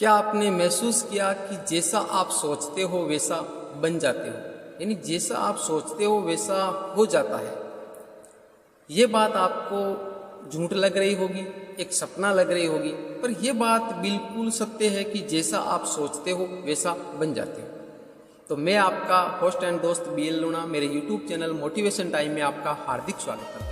क्या आपने महसूस किया कि जैसा आप सोचते हो वैसा बन जाते हो, यानी जैसा आप सोचते हो वैसा हो जाता है। ये बात आपको झूठ लग रही होगी, एक सपना लग रही होगी, पर यह बात बिल्कुल सत्य है कि जैसा आप सोचते हो वैसा बन जाते हो। तो मैं आपका होस्ट एंड दोस्त BL लूणा मेरे YouTube चैनल मोटिवेशन टाइम में आपका हार्दिक स्वागत करता हूँ।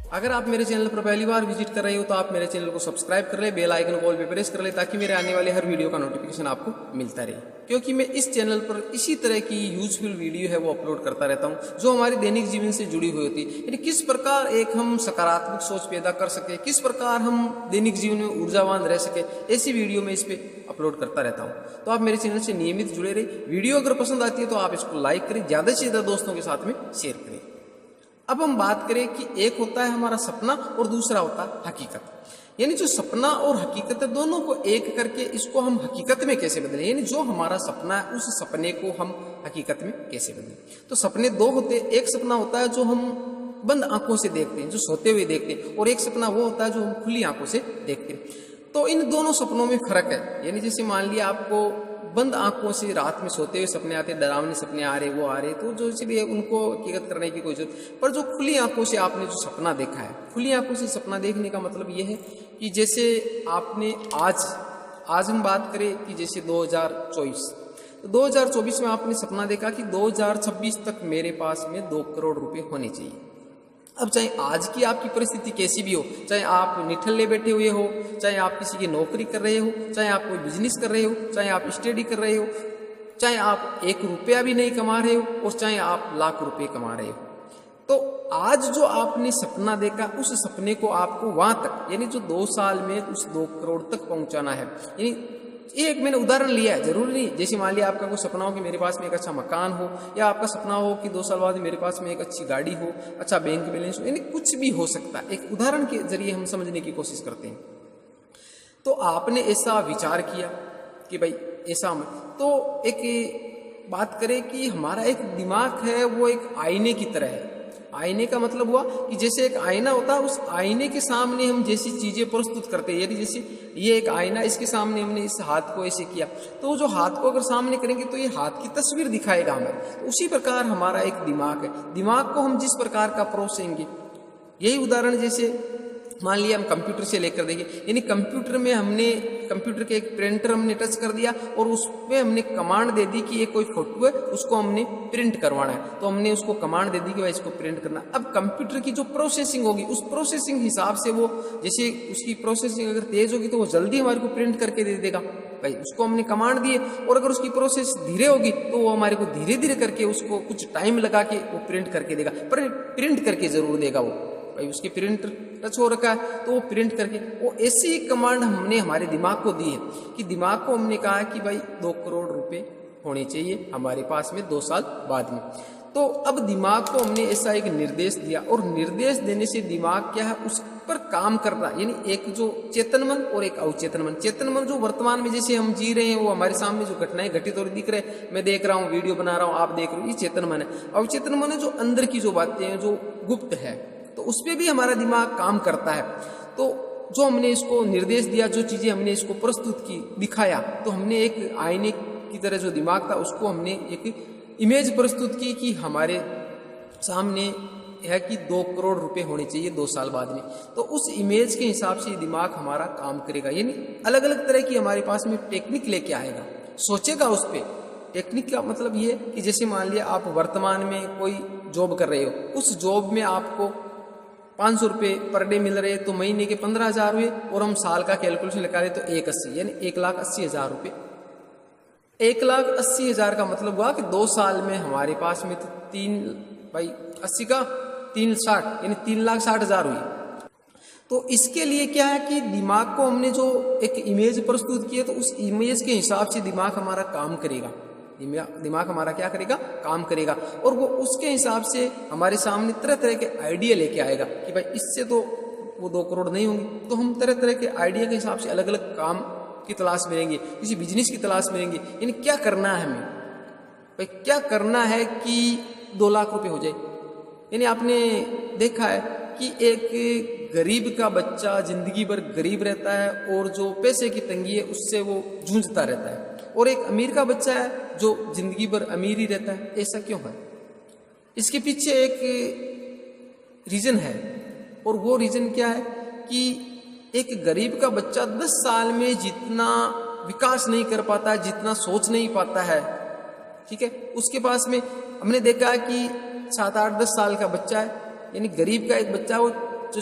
अगर आप मेरे चैनल पर पहली बार विजिट कर रहे हो तो आप मेरे चैनल को सब्सक्राइब कर ले, बेल आइकन को ऑल पे प्रेस कर ले ताकि मेरे आने वाले हर वीडियो का नोटिफिकेशन आपको मिलता रहे। क्योंकि मैं इस चैनल पर इसी तरह की यूजफुल वीडियो है वो अपलोड करता रहता हूं जो हमारी दैनिक जीवन से जुड़ी हुई होती है, यानी किस प्रकार एक हम सकारात्मक सोच पैदा कर सके, किस प्रकार हम दैनिक जीवन में ऊर्जावान रह सके, ऐसी वीडियो मैं इस पे अपलोड करता रहता हूँ। तो आप मेरे चैनल से नियमित जुड़े रहे। वीडियो अगर पसंद आती है तो आप इसको लाइक करें, ज्यादा से ज्यादा दोस्तों के साथ में शेयर करें। अब हम बात करें कि एक होता है हमारा सपना और दूसरा होता है हकीकत। यानी जो सपना और हकीकत है दोनों को एक करके इसको हम हकीकत में कैसे बदलें, यानी जो हमारा सपना है उस सपने को हम हकीकत में कैसे बदलें। तो सपने दो होते हैं, एक सपना होता है जो हम बंद आंखों से देखते हैं, जो सोते हुए देखते हैं, और एक सपना वो होता है जो हम खुली आंखों से देखते हैं। तो इन दोनों सपनों में फर्क है। यानी जैसे मान लिया आपको बंद आंखों से रात में सोते हुए सपने आते, डरावने सपने आ रहे, वो आ रहे, तो जो इसलिए उनको हकीकत करने की कोई जरूरत। पर जो खुली आंखों से आपने जो सपना देखा है, खुली आंखों से सपना देखने का मतलब ये है कि जैसे आपने आज हम बात करें कि जैसे 2024, तो 2024 में आपने सपना देखा कि 2026 तक मेरे पास में 2 करोड़ रुपए होने चाहिए। अब चाहे आज की आपकी परिस्थिति कैसी भी हो, चाहे आप निठल्ले बैठे हुए हो, चाहे आप किसी की नौकरी कर रहे हो, चाहे आप कोई बिजनेस कर रहे हो, चाहे आप स्टडी कर रहे हो, चाहे आप 1 रुपया भी नहीं कमा रहे हो और चाहे आप लाख रुपए कमा रहे हो, तो आज जो आपने सपना देखा उस सपने को आपको वहां तक, यानी जो 2 साल में उस 2 करोड़ तक पहुंचाना है। यानी एक मैंने उदाहरण लिया है, जरूरी नहीं जैसे मान लिया आपका कोई सपना हो कि मेरे पास में एक अच्छा मकान हो, या आपका सपना हो कि 2 साल बाद मेरे पास में एक अच्छी गाड़ी हो, अच्छा बैंक बैलेंस हो, यानी कुछ भी हो सकता है। एक उदाहरण के जरिए हम समझने की कोशिश करते हैं। तो आपने ऐसा विचार किया कि भाई ऐसा तो एक बात करें कि हमारा एक दिमाग है वो एक आईने की तरह है। आईने का मतलब हुआ कि जैसे एक आईना होता है, उस आईने के सामने हम जैसी चीजें प्रस्तुत करते हैं, यदि जैसे ये एक आईना, इसके सामने हमने इस हाथ को ऐसे किया, तो जो हाथ को अगर सामने करेंगे तो ये हाथ की तस्वीर दिखाएगा हमें। तो उसी प्रकार हमारा एक दिमाग है, दिमाग को हम जिस प्रकार का परोसेंगे, यही उदाहरण जैसे मान लिया हम कंप्यूटर से लेकर देखिए, यानी कंप्यूटर में हमने कंप्यूटर के एक प्रिंटर हमने टच कर दिया और उसमें हमने कमांड दे दी कि ये कोई फोटो है, उसको हमने प्रिंट करवाना है, तो हमने उसको कमांड दे दी कि भाई इसको प्रिंट करना। अब कंप्यूटर की जो प्रोसेसिंग होगी उस प्रोसेसिंग हिसाब से वो, जैसे उसकी प्रोसेसिंग अगर तेज होगी तो वो जल्दी हमारे को प्रिंट करके दे देगा, भाई उसको हमने कमांड दिए। और अगर उसकी प्रोसेस धीरे होगी तो वो हमारे को धीरे धीरे करके उसको कुछ टाइम लगा के वो प्रिंट करके देगा, पर प्रिंट करके जरूर देगा वो, भाई उसके प्रिंटर टच हो रखा है तो वो प्रिंट करके। वो ऐसी ही कमांड हमने हमारे दिमाग को दी है कि दिमाग को हमने कहा कि भाई 2 करोड़ रुपए होने चाहिए हमारे पास में 2 साल बाद में। तो अब दिमाग को हमने ऐसा एक निर्देश दिया, और निर्देश देने से दिमाग क्या है उस पर काम कर रहा है। यानी एक जो चेतन मन और एक अवचेतन मन। चेतन मन जो वर्तमान में जैसे हम जी रहे हैं, वो हमारे सामने जो घटनाएं घटित और दिख रहे हैं, मैं देख रहा हूँ, वीडियो बना रहा हूँ, आप देख रहे हो, ये चेतन मन है। अवचेतन मन है जो अंदर की जो बातें हैं, जो गुप्त है, तो उस पर भी हमारा दिमाग काम करता है। तो जो हमने इसको निर्देश दिया, जो चीजें हमने इसको प्रस्तुत की, दिखाया, तो हमने एक आईने की तरह जो दिमाग था उसको हमने एक इमेज प्रस्तुत की कि हमारे सामने है कि 2 करोड़ रुपए होने चाहिए 2 साल बाद में। तो उस इमेज के हिसाब से दिमाग हमारा काम करेगा, यानी अलग अलग तरह की हमारे पास में टेक्निक लेके आएगा, सोचेगा उस पर। टेक्निक का मतलब ये कि जैसे मान लिया आप वर्तमान में कोई जॉब कर रहे हो, उस जॉब में आपको 500 रुपये पर डे मिल रहे, तो महीने के 15,000 हुए, और हम साल का कैलकुलेशन लगा रहे तो 180, यानी 1,80,000 रुपये। 1,80,000 का मतलब हुआ कि 2 साल में हमारे पास में तो 3/80 का 360, यानी 3,60,000 हुई। तो इसके लिए क्या है कि दिमाग को हमने जो एक इमेज प्रस्तुत की है, तो उस इमेज के हिसाब से दिमाग हमारा काम करेगा। दिमाग हमारा क्या करेगा, काम करेगा, और वो उसके हिसाब से हमारे सामने तरह तरह के आइडिया लेके आएगा कि भाई इससे तो वो 2 करोड़ नहीं होंगे, तो हम तरह तरह के आइडिया के हिसाब से अलग अलग काम की तलाश में रहेंगे, किसी बिजनेस की तलाश में रहेंगे। यानी क्या करना है हमें, भाई क्या करना है कि 2 लाख रुपए हो जाए। यानी आपने देखा है कि एक गरीब का बच्चा जिंदगी भर गरीब रहता है और जो पैसे की तंगी है उससे वो जूझता रहता है, और एक अमीर का बच्चा है जो जिंदगी भर अमीर ही रहता है। ऐसा क्यों है? इसके पीछे एक रीजन है, और वो रीजन क्या है कि एक गरीब का बच्चा 10 साल में जितना विकास नहीं कर पाता है, जितना सोच नहीं पाता है, ठीक है, उसके पास में हमने देखा है कि 7, 8, 10 साल का बच्चा है, यानी गरीब का एक बच्चा, वो जो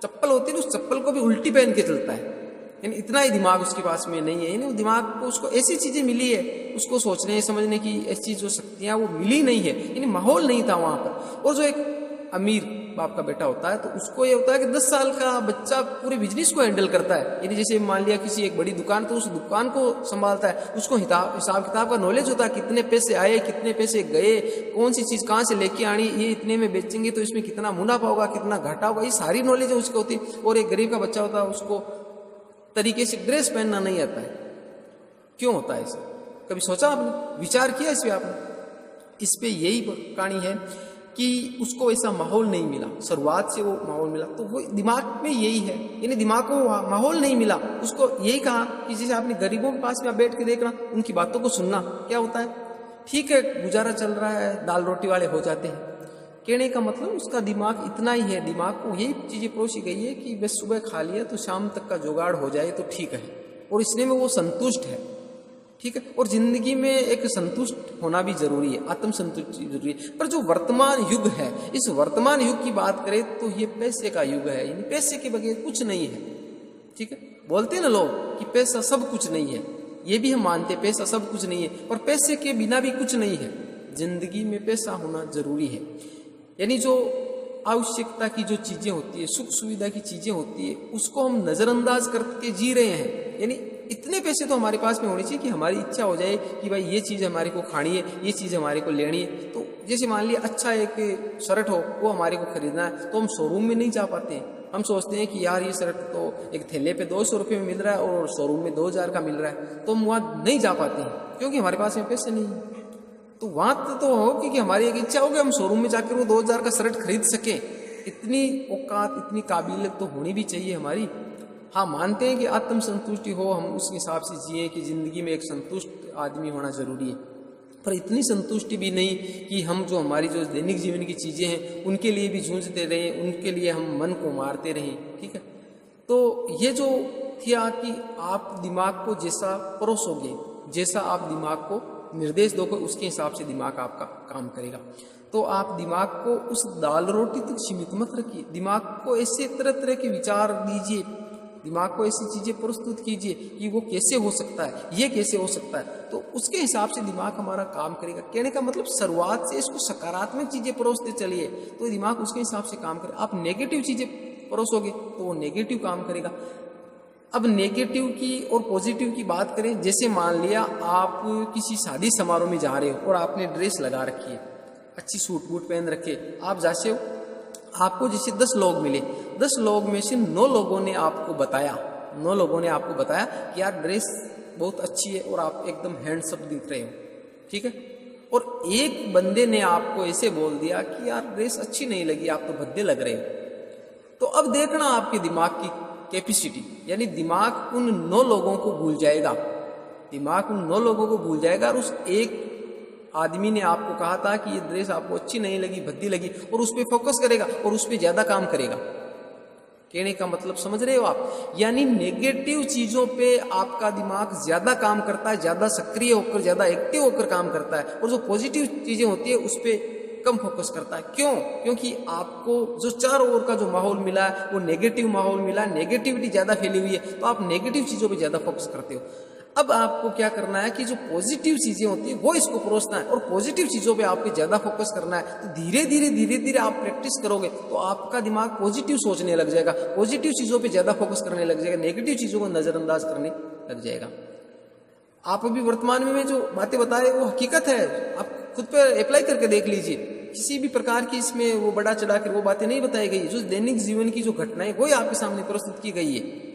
चप्पल होती है ना उस चप्पल को भी उल्टी पहन के चलता है, यानी इतना ही दिमाग उसके पास में नहीं है। यानी वो दिमाग को, उसको ऐसी चीजें मिली है, उसको सोचने समझने की ऐसी जो शक्तियां वो मिली नहीं है, यानी माहौल नहीं था वहां पर। और जो एक अमीर बाप का बेटा होता है तो उसको ये होता है कि 10 साल का बच्चा पूरे बिजनेस को हैंडल करता है, यानी जैसे मान लिया किसी एक बड़ी दुकान, तो उस दुकान को संभालता है, उसको हिसाब किताब का नॉलेज होता है, कितने पैसे आए, कितने पैसे गए, कौन सी चीज कहाँ से लेके आनी, ये इतने में बेचेंगे तो इसमें कितना मुनाफा होगा, कितना घाटा होगा, ये सारी नॉलेज उसको होती है। और एक गरीब का बच्चा होता है, उसको तरीके से ड्रेस पहनना नहीं आता है। क्यों होता है ऐसा? कभी सोचा आपने, विचार किया इस पे आपने? इस पे यही कहानी है कि उसको ऐसा माहौल नहीं मिला, शुरुआत से वो माहौल मिला, तो वो दिमाग में यही है, यानी दिमाग को माहौल नहीं मिला। उसको यही कहा कि जैसे आपने गरीबों के पास में आप बैठ के देखना, उनकी बातों को सुनना, क्या होता है, ठीक है गुजारा चल रहा है, दाल रोटी वाले हो जाते हैं, कहने का मतलब उसका दिमाग इतना ही है, दिमाग को यही चीजें परोसी गई है कि बस सुबह खा लिया तो शाम तक का जुगाड़ हो जाए तो ठीक है, और इसलिए में वो संतुष्ट है, ठीक है। और जिंदगी में एक संतुष्ट होना भी जरूरी है, आत्म संतुष्टि जरूरी है। पर जो वर्तमान युग है, इस वर्तमान युग की बात करें तो ये पैसे का युग है, यानी पैसे के बगैर कुछ नहीं है, ठीक है। बोलते हैं ना लोग कि पैसा सब कुछ नहीं है, ये भी हम मानते हैं पैसा सब कुछ नहीं है, पर पैसे के बिना भी कुछ नहीं है। जिंदगी में पैसा होना जरूरी है, यानी जो आवश्यकता की जो चीजें होती है, सुख सुविधा की चीजें होती है, उसको हम नजरअंदाज करके जी रहे हैं। यानी इतने पैसे तो हमारे पास में होने चाहिए कि हमारी इच्छा हो जाए कि भाई ये चीज हमारे को खानी है, ये चीज हमारे को लेनी है। तो जैसे मान लिया अच्छा एक शर्ट हो, वो हमारे को खरीदना है, तो हम शोरूम में नहीं जा पाते हैं। हम सोचते हैं कि यार ये शर्ट तो एक थैले पे 200 रुपये में मिल रहा है और शोरूम में 2000 का मिल रहा है, तो हम वहाँ नहीं जा पाते हैं क्योंकि हमारे पास में पैसे नहीं है। तो वहां तो हो कि हमारी एक इच्छा हो कि हम शोरूम में जाकर वो 2000 का शर्ट खरीद सके, इतनी औकात, इतनी काबिलियत तो होनी भी चाहिए हमारी। हाँ, मानते हैं कि आत्म संतुष्टि हो, हम उस हिसाब से जिए कि जिंदगी में एक संतुष्ट आदमी होना जरूरी है, पर इतनी संतुष्टि भी नहीं कि हम जो हमारी जो दैनिक जीवन की चीजें हैं उनके लिए भी जूझते रहें, उनके लिए हम मन को मारते रहें, ठीक है। तो ये जो थिया कि आप दिमाग को जैसा परोसोगे, जैसा आप दिमाग को निर्देश दोगे, उसके हिसाब से दिमाग आपका काम करेगा। तो आप दिमाग को उस दाल रोटी तक सीमित मत रखिए, दिमाग को ऐसे तरह तरह के विचार दीजिए, दिमाग को ऐसी चीजें प्रस्तुत कीजिए कि वो कैसे हो सकता है, ये कैसे हो सकता है, तो उसके हिसाब से दिमाग हमारा काम करेगा। कहने का मतलब शुरुआत से इसको सकारात्मक चीजें परोसते चलिए तो दिमाग उसके हिसाब से काम करे। आप नेगेटिव चीजें परोसोगे तो वो नेगेटिव काम करेगा। अब नेगेटिव की और पॉजिटिव की बात करें, जैसे मान लिया आप किसी शादी समारोह में जा रहे हो और आपने ड्रेस लगा रखी है, अच्छी सूट बूट पहन रखे, आप जाते हो, आपको जैसे 10 लोग मिले, 10 लोग में से 9 लोगों ने आपको बताया, 9 लोगों ने आपको बताया कि यार ड्रेस बहुत अच्छी है और आप एकदम हैंडसम दिख रहे हो, ठीक है। और एक बंदे ने आपको ऐसे बोल दिया कि यार ड्रेस अच्छी नहीं लगी, आप तो भद्दे लग रहे हो। तो अब देखना आपके दिमाग की कैपेसिटी, यानी दिमाग उन 9 लोगों को भूल जाएगा, दिमाग उन 9 लोगों को भूल जाएगा और उस एक आदमी ने आपको कहा था कि ये ड्रेस आपको अच्छी नहीं लगी, भद्दी लगी, और उस पर फोकस करेगा और उस पर ज्यादा काम करेगा। कहने का मतलब समझ रहे हो आप? यानी नेगेटिव चीजों पे आपका दिमाग ज्यादा काम करता है, ज्यादा सक्रिय होकर, ज्यादा एक्टिव होकर काम करता है, और जो पॉजिटिव चीजें होती है उस पर कम फोकस करता है। क्यों? क्योंकि आपको जो चारों ओर का जो माहौल मिला है वो नेगेटिव माहौल मिला है, नेगेटिविटी ज्यादा फैली हुई है, तो आप नेगेटिव चीजों पे ज्यादा फोकस करते हो। अब आपको क्या करना है कि जो पॉजिटिव चीजें होती है वो इसको परोसना है और पॉजिटिव चीजों पे आपको ज्यादा फोकस करना है। तो धीरे धीरे आप प्रैक्टिस करोगे तो आपका दिमाग पॉजिटिव सोचने लग जाएगा, पॉजिटिव चीजों पे ज्यादा फोकस करने लग जाएगा, नेगेटिव चीजों को नजरअंदाज करने लग जाएगा। आप अभी वर्तमान में जो बातें बता रहे वो हकीकत है, आप खुद पर अप्लाई करके देख लीजिए। किसी भी प्रकार की इसमें वो बड़ा चढ़ा कर वो बातें नहीं बताई गई, जो दैनिक जीवन की जो घटनाएं वो आपके सामने प्रस्तुत की गई है।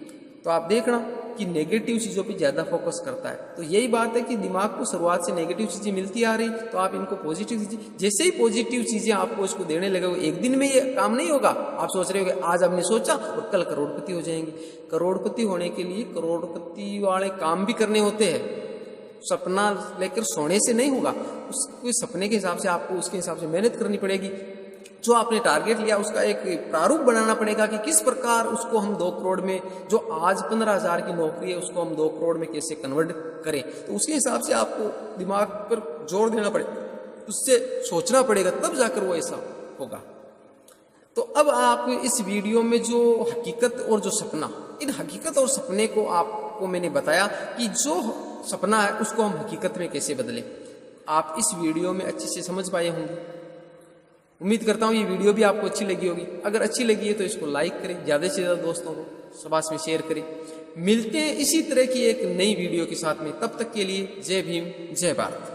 तो आप देखना कि नेगेटिव चीज़ों पे ज़्यादा फोकस करता है। तो यही बात है कि दिमाग को शुरुआत से नेगेटिव चीज़ें मिलती आ रही, तो आप इनको पॉजिटिव चीज़ें, जैसे ही पॉजिटिव चीज़ें आपको इसको देने लगे, एक दिन में ये काम नहीं होगा। आप सोच रहे हो कि आज आपने सोचा और कल करोड़पति हो जाएंगे। करोड़पति होने के लिए करोड़पति वाले काम भी करने होते हैं। सपना लेकर सोने से नहीं होगा, उसके सपने के हिसाब से आपको उसके हिसाब से मेहनत करनी पड़ेगी। जो आपने टारगेट लिया उसका एक प्रारूप बनाना पड़ेगा कि किस प्रकार उसको हम 2 करोड़ में, जो आज 15,000 की नौकरी है उसको हम 2 करोड़ में कैसे कन्वर्ट करें। तो उसके हिसाब से आपको दिमाग पर जोर देना पड़ेगा, उससे सोचना पड़ेगा, तब जाकर वो ऐसा होगा। तो अब आप इस वीडियो में जो हकीकत और जो सपना, इन हकीकत और सपने को आपको मैंने बताया कि जो सपना है उसको हम हकीकत में कैसे बदलें। आप इस वीडियो में अच्छे से समझ पाए होंगे। उम्मीद करता हूँ ये वीडियो भी आपको अच्छी लगी होगी। अगर अच्छी लगी है तो इसको लाइक करें, ज़्यादा से ज़्यादा दोस्तों को समाज में शेयर करें। मिलते हैं इसी तरह की एक नई वीडियो के साथ में, तब तक के लिए जय भीम, जय भारत।